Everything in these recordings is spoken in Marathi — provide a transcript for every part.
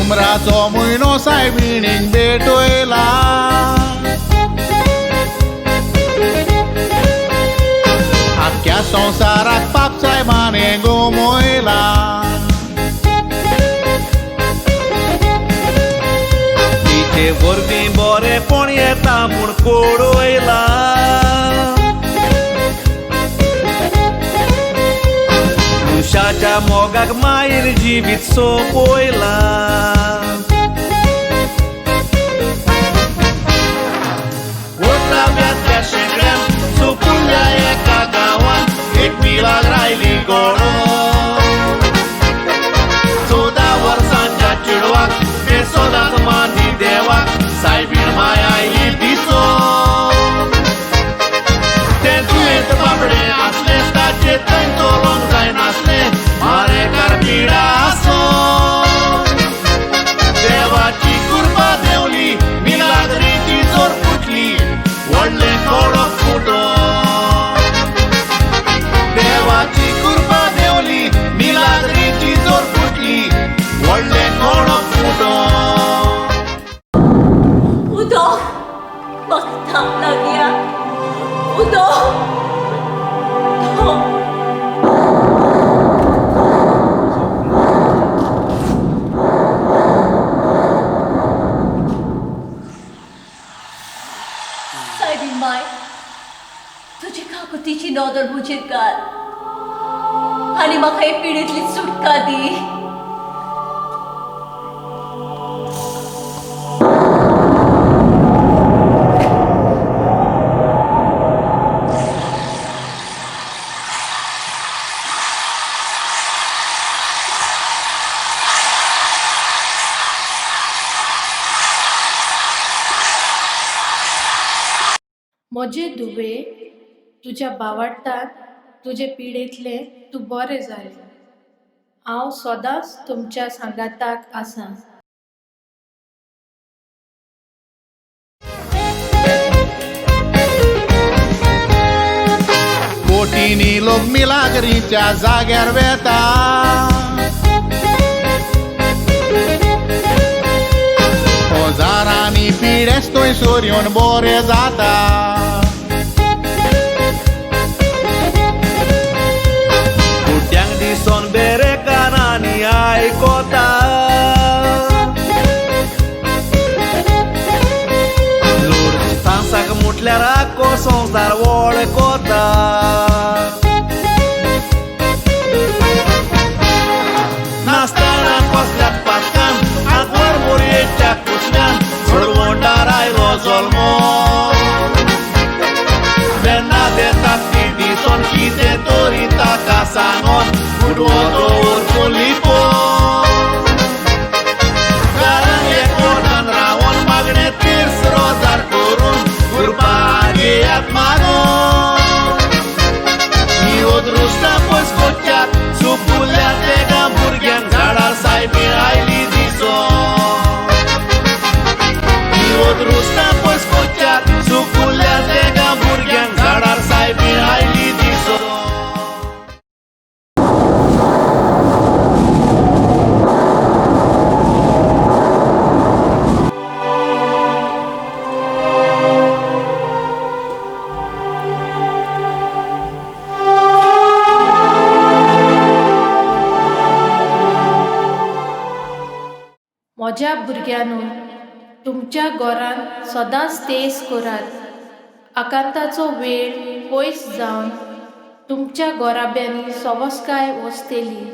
उमराचो म्हयनो सायबिणीक भेटयला आख्या संवसाराक पाप सायबाने गोमयला तिचे वरवीं बरेपण येता म्हूण कोडयला पुरुषाच्या मोगाक मायेर जिवीत सोंपयला वोटाव्यातल्या शेंकड्यान सोंपुल्या एका गांवांत एक मिलाक रायली गोडो 14 वर्सांच्या चेडवाक ते सदांच मानी देवाक सायबीण माय आयली दिसो ते दुयेंत बाबडे आसले ताचे थंय चलोंक जायनासले मारेकार पिडा आसो देवाची कृपा देवली मिलाग्रीची जोर फुटली व्हडले कडक फुटो देवाची कृपा देवली मिलाग्रीची जोर फुटली व्हडले कडक फुटो उदो म्हाका थाप लागया उदो सायबीण माय तुजी काकुतीची नदर म्हजेर घाल आनी म्हाका हे पिडेंतली सुटका दी म्हजे दुवे तुज्या बावाटान तुजे पिडेंतले तूं बरें जालें हांव सदांच तुमच्या सांगाताक आसां कोटींनी लोक मिलाग्रीच्या जाग्यार वेता हजारांनी पिडेस थंय सोऱ्योन बरें जाता कुट्यांक दिसोन बेरे कानांनी आयकोता लोर्des तांसाक मुटल्यार आख्खो संवसार वळखता नासतना कसल्याच पातकान आगवर मोरयेच्या कुसल्यान चडवंडार आयलो जल्मो बेन्ना देतात ती दिसोन कितें तरी ताका सांगोन उडवो दवर कोलिपो कारण एकवटान रावोन मागणे तिर्स रोजार करून कुर्बागेयात मागोन ही अदृश्टां पयस कोच्याक चुकुल्या तेगा भुरग्यांक झाडार सायबीण आयली दिसो ही अदृश्टां पयस कोच्याक चुकुल्या तेगा भुरग्यांक झाडार सायबीण आयली दिसो म्हज्या भुरग्यांनो तुमच्या घरान सदांच तेस करात आकांताचो वेळ पयस जावन तुमच्या घराब्यांनी सवस्काय वसतेली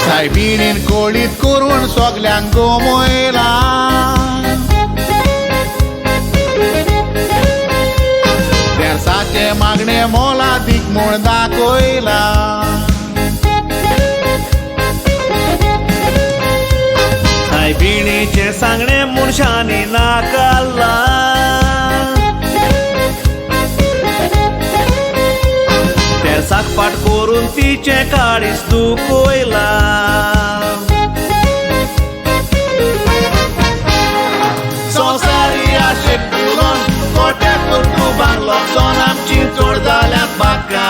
सायबिणीन कोळीत करून सगल्यांक गोमयला देरसाचे मागणे मोलादीक म्हूण दाखयला सायबिणीचे सांगणे मनशांनी नाकारला देरसाक फाट करून तिचे काळीज दुखयला संवसारी आशेक भुलोन कोट्या कुटुंबांक लोकसोन आमची चोड जाल्यात बाका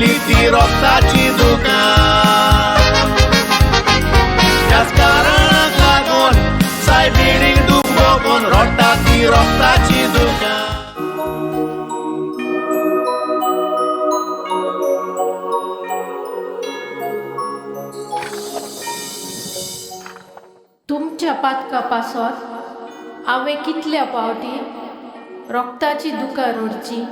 उडली ती रोगताची दुकान. त्याच कारणाक लागून सायबिणीक दूख भोगून रोडटा ती रोगताची दुकान. तुमच्या पातका पासत हांवें कितल्या फावटी रोगताची दुकां रोडची